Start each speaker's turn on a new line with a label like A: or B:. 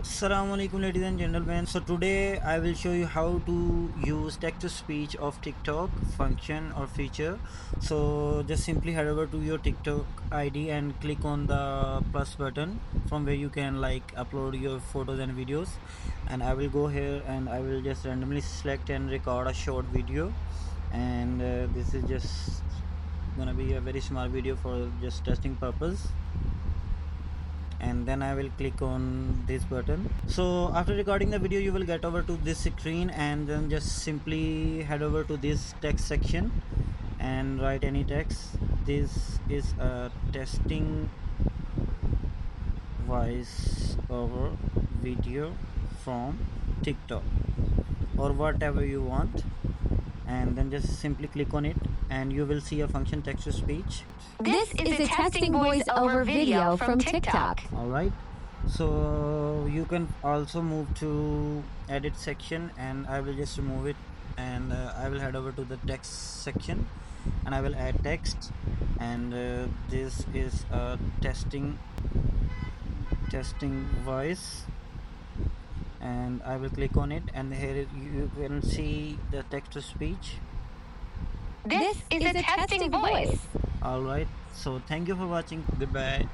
A: Assalamu alaikum ladies and gentlemen. So today I will show you how to use text to speech of TikTok function or feature. So just simply head over to your TikTok ID and click on the plus button from where you can like upload your photos and videos, and I will go here and I will just randomly select and record a short video, and this is just gonna be a very small video for just testing purpose, and then I will click on this button. So after recording the video you will get over to this screen, and then just simply head over to this text section and write any text. This is a testing voice over video from TikTok or whatever you want, and then just simply click on it and you will see a function text to speech.
B: This is a testing voice over video from TikTok.
A: Alright, so you can also move to edit section, and I will just remove it, and I will head over to the text section and I will add text, and this is a testing voice, and I will click on it, and here you can see the text to speech.
B: This is a testing voice.
A: Alright, so thank you for watching. Goodbye.